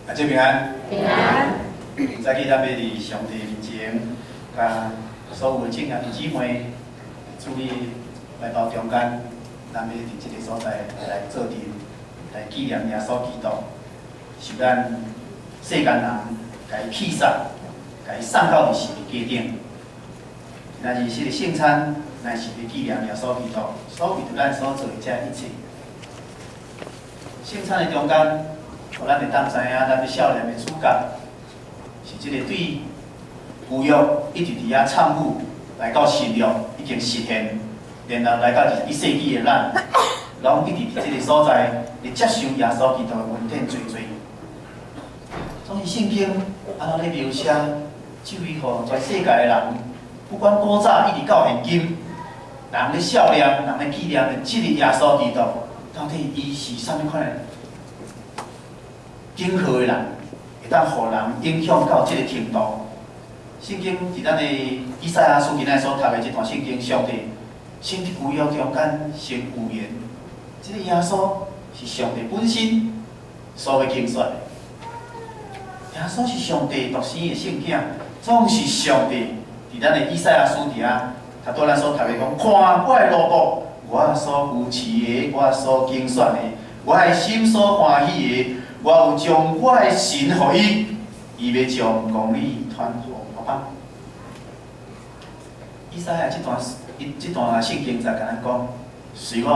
大家平安。平安。早起咱要伫上帝面前，甲所有敬仰的姊妹，注意来到中间，咱要伫这个所在来做阵，来纪念耶稣基督，是咱世间人甲伊弃杀，甲伊送到伫十字架顶。那是这个圣餐，乃是伫纪念耶稣基督所为着咱所做的这一切。圣餐的中间，互咱会当知影，咱的少年的主角是这个对旧约一直伫遐参悟，来到新约已经实现，然后来到21世纪的咱，拢一直伫这个所在，来接受耶稣基督的恩典做做。总是圣经安怎咧描写，这位互全世界的人，不管古早一直到现今，人咧笑念，人咧纪念的这个耶稣基督。到底伊是啥物款的敬贺的人，会当互人影响到这个程度？圣经伫咱的以赛亚书今仔所读的这段圣经，上帝先伫旧约中间先预言，这个耶稣是上帝本身所要竞选的。耶稣是上帝独生的圣囝，总是上帝伫咱的以赛亚书伫遐，他对咱所读的讲，看我的路途。我所扶持的，我所竞选的，我的心所欢喜的，我有将我的神予伊，伊要将公理传予我吧。以赛亚这段圣经才甲咱讲，虽然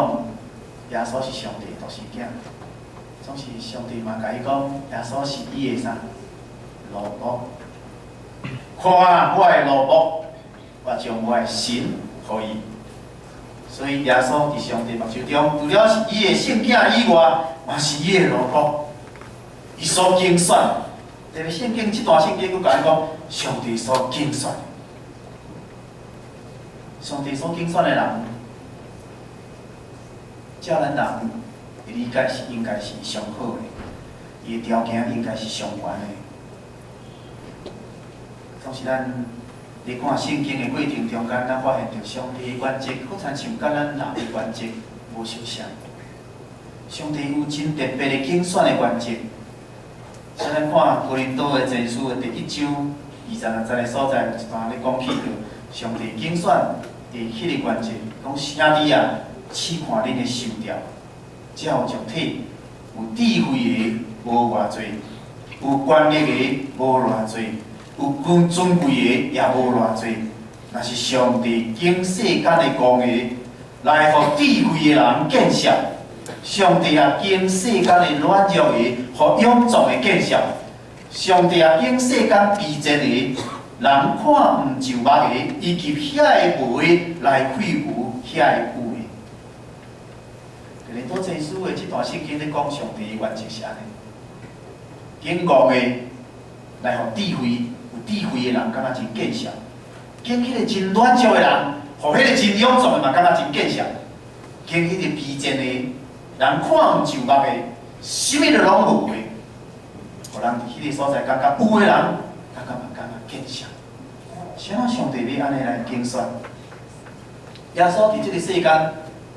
耶稣是上帝独生囝，总是上帝嘛甲伊讲，耶稣是伊的啥路途。看我的路途，我将我的神予伊。所以耶稣伫上帝目睭中，除了是伊的圣囝以外，嘛是伊的路途，伊所竞选。特别圣经这段圣经佫甲咱讲，上帝所竞选，上帝所竞选的人，照咱人的理解是应该是上好的，伊的条件应该是上悬的。总是咱。伫看圣经的过程中间，咱发现着上帝的原则，好亲像甲咱人的原则无相像。上帝有真特别的竞选的原则。所以咱看哥林多的前书的第1章26节的所在，有一段咧讲起着上帝竞选的迄个原则，讲兄弟啊，试看恁的受调，才有肉体，有智慧的无偌济，有权力的无偌济。有尊贵的也无偌济，若是上帝经世间的公义，来互智慧的人见识；上帝也经世间的软弱的，互勇壮的见识；上帝也经世间卑贱的，人看毋就目的，以及遐个无的来废除遐个有的。哥林多前书的这段圣经咧讲上帝的原则是安尼：经公的来互智慧。有智慧的人感觉真见识，经迄个真软弱的人，互迄个真勇壮的嘛感觉真见识，经迄个卑贱的人看毋就目的，啥物都拢无的，互人伫迄个所在感觉有的人，感觉嘛感觉见识。啥上帝要安尼来竞选？耶稣伫即个世间，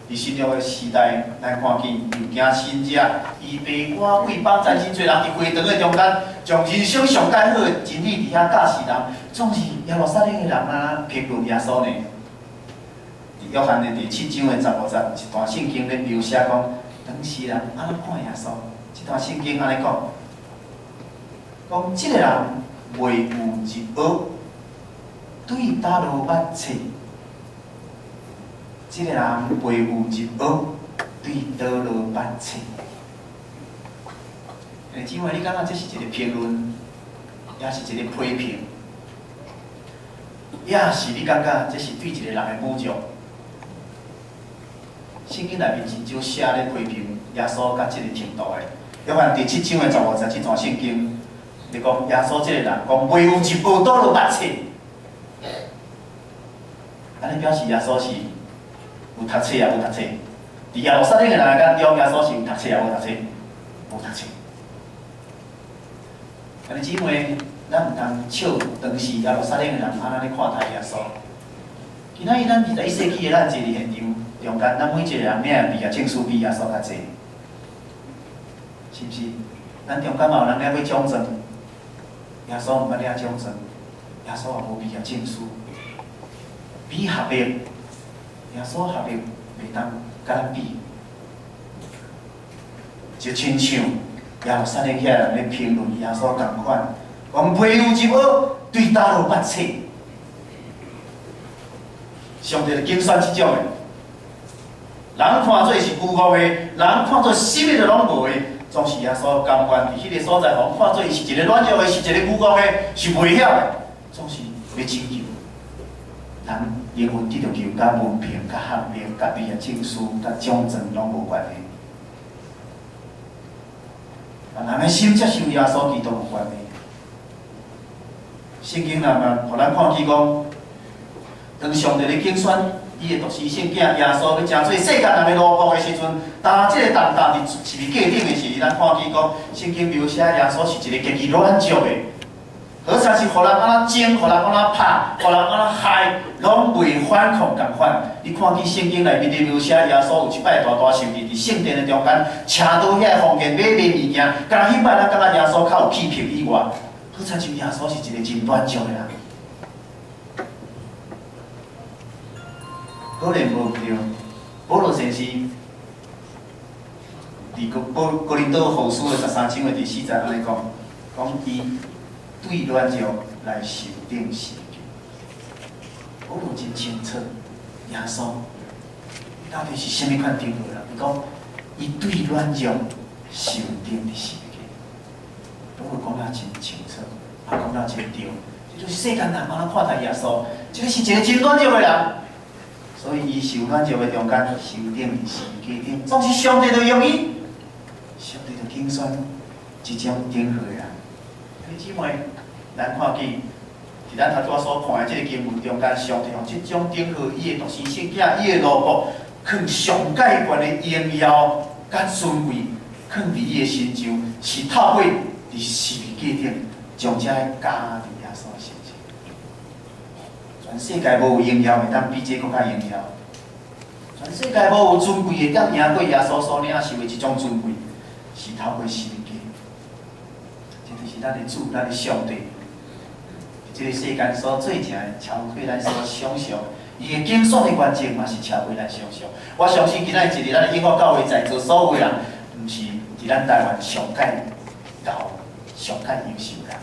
伫新约的时代，咱看见又行神者，伊白赶为帮真真侪人伫会堂的中间。将人生上介好的真理伫遐教示人，总是耶路撒冷的人啊评论耶稣呢。伫约翰的第7章的15节，一段圣经咧描写讲，当时人安怎看耶稣？这段圣经安尼讲，讲这个人袂有一学，对倒落捌册。这个人袂有一学，对倒落捌册。姊妹，你感觉这是一个评论，也是一个批评，也是你感觉这是对一个人的侮辱？圣经内面真少写咧批评耶稣甲这个程度的。约翰第7章的15节这段圣经，你讲耶稣这个人讲袂有一学倒落捌册，安尼表示耶稣是有读册也无读册。伫耶路撒冷的人眼中，耶稣是有读册也无读册，无读册。安尼姊妹，咱毋通笑当时耶路撒冷的人安怎咧看待耶稣。今仔日咱21世纪的咱坐伫现场中间，咱每一个人领的毕业证书比耶稣较济，是毋是？咱中间嘛有人了要奖状，耶稣毋捌了奖状，耶稣也无毕业证书，比学历，耶稣学历袂当甲咱比，就亲像耶路撒冷遐人咧评论耶稣共款，讲皮肤之恶，对打落捌册。上帝就拣选即种的，人看做是孤傲的，人看做什么都拢无的，总是耶稣甘愿伫迄个所在，互看做伊是一个软弱的，是一个孤傲的，是危险的，总是要拯救。人英文得到救，甲文凭、甲学历、甲毕业证书、甲奖状拢无关系。人的心接受耶稣基督有关系。圣经若嘛，互咱看见讲。当上帝咧拣选伊的独生圣囝耶稣要成做世间人的奴仆的时阵，当即个重担伫是伫价顶的时，咱看见讲圣经描写耶稣是一个极其软弱的，好像是互人安怎争、互人安怎拍、互人安怎害，拢袂反抗共款。你看见圣经内面伫描写耶稣有一摆大受气，伫圣殿的中间，车倒遐房间买物件，敢若迄摆咱感觉耶稣较有气魄以外，好像是耶稣是一个真软弱的人。可能无对，保罗先生伫哥林多后书的13章的第4节安尼讲，讲伊对软弱来受定是。保罗真清楚，耶稣到底是甚物款定位啦？伊讲伊对软弱受定的是。保罗讲得真清楚，也讲得真对。这就是世间人安怎看待耶稣，这个是一个真软弱的人。所以，伊受软弱的中间，受定是加定，总是上帝就用伊，上帝就拣选即种顶好的人。弟兄姊妹，咱看见伫咱头拄所看的即个经文中间，上帝用即种顶好伊的独生圣囝，伊的奴仆，藏上界悬的荣耀甲尊贵，藏伫伊的身上，是透过伫死加定，将这加伫耶稣身上。全世界无有荣耀会当比这更较荣耀，全世界无有尊贵会当赢过耶稣所领受的一种尊贵，是透过死加。这就是咱的主，咱的上帝，这个世间所做成的，超过咱所想象。伊的竞选的原则嘛是超过咱想象。我相信今仔日咱的永福教会在座所有人，毋是伫咱台湾上界高、上界优秀人，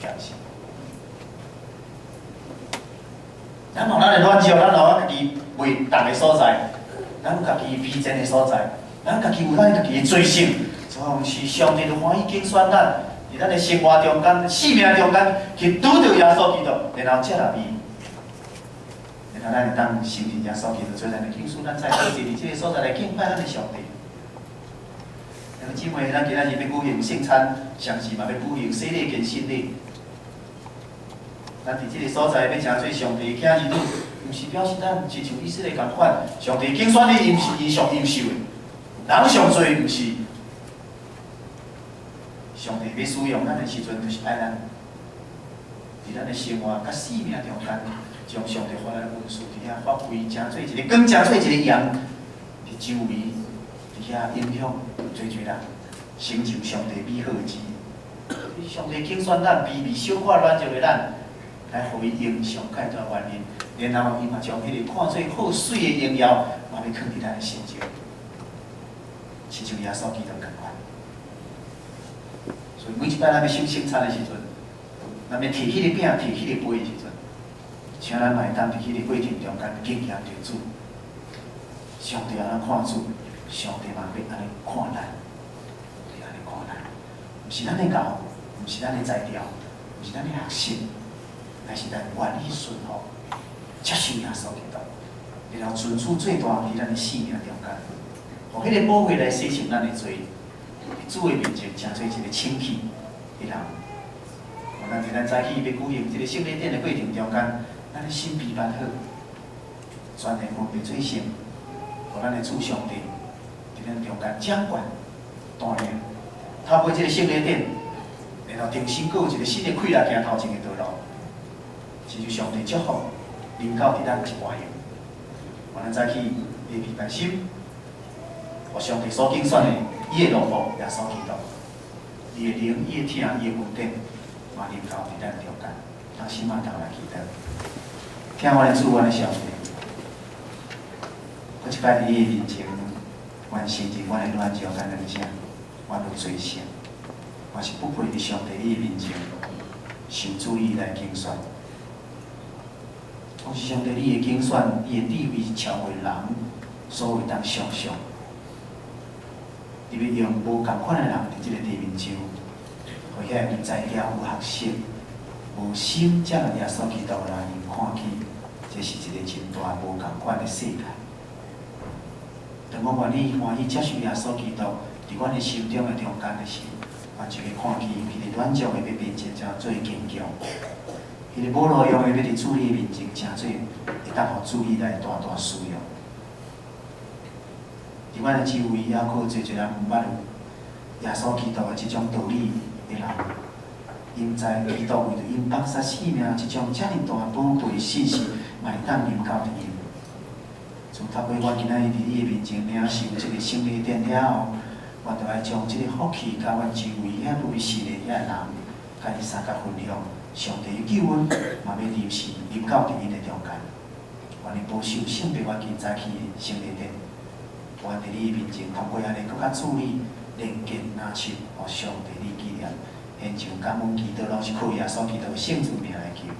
相信。咱有咱的软弱，咱有咱家己袂当的所在，咱有家己卑贱的所在，咱家己有咱家己的罪性，总是上帝就欢喜拣选咱，伫咱的生活中间、生命中间去拄着耶稣基督，然后接纳伊，然后咱会当承认耶稣基督做咱的救主，咱才可以伫这个所在来敬拜咱的上帝。弟兄姊妹，咱今仔日要举行圣餐，上次嘛要举行洗礼跟洗礼。咱伫即个所在要成做上帝的囝儿女，毋是表示咱亲像以色列共款，上帝拣选你，伊毋是伊上优秀的，人上多毋是。上帝要使用咱的时阵，就是爱咱伫咱的生活甲生命中间，将上帝发来的恩赐伫遐发挥，成做一个光，成做一个阳，伫周围伫遐影响做人，成就上帝美好的旨意。上帝拣选咱，卑微小可软弱的咱。来，互伊用上界大原因，然后伊嘛将迄个看做好水的荣耀，嘛要藏伫咱的心中，亲像耶稣基督共款。所以每一摆咱要守圣餐的时阵，咱要摕迄个饼、摕迄个杯的时阵，请咱嘛会当伫迄个过程中间敬仰着主。上帝安怎看主，上帝嘛要安尼看咱，要安尼看咱。毋是咱的教，毋是咱的材料，毋是咱的学习。乃是咱愿意顺服，接受耶稣基督，然后尊主最大伫咱的生命中间，互迄个宝血来洗净咱的罪，伫主的面前成做一个清气的人。互咱伫咱早起要举行这个圣礼典的过程中间，咱的心悲办好，全然分别做圣，互咱的主上帝伫咱中间掌管、带领，透过这个圣礼典，然后重新有一个新的开来行头前的道路。亲像上帝祝福临到伫咱一外样，我咱早起要礼拜心，互上帝所拣选的伊的奴仆耶稣基督，伊的灵、伊的听、伊的稳定，嘛临到伫咱中间，当心嘛头来祈祷。听我的主，我的上帝，我一摆伫你的面前，完成着我的软弱甲软弱，我都罪成，我是不配伫上帝你的面前受主意来竞选。我是上帝你的竞选，伊的地位超过人所有当想象。你要用无共款的人伫即个地面上，互遐有才调、有学识、无心才来耶稣基督来因看起，这是一个真大无共款的世界。当我愿意欢喜接受耶稣基督伫阮的心中的中间的时候，我就会看起迄个软弱的要变成真做坚强，迄个无路用的要伫主你面前真做会当互主你来大大使用。伫阮的周围也佫有侪侪人毋捌有耶稣基督的即种道理的人，因知基督为着因放杀性命即种遮尔大宝贵信息，嘛会当临到伫因。从透过我今仔日伫你的面前领受即个圣礼典了后，我就爱将即个福气甲阮周围遐类似的遐人，甲伊三甲分享。上帝的救恩嘛要临时临到伫因的中间，愿意保守圣别我今早起的圣礼典。我伫你面前，通过安尼更较注意连结拿手，互上帝你纪念，献上感恩祈祷，拢是靠耶稣基督的圣子名来求。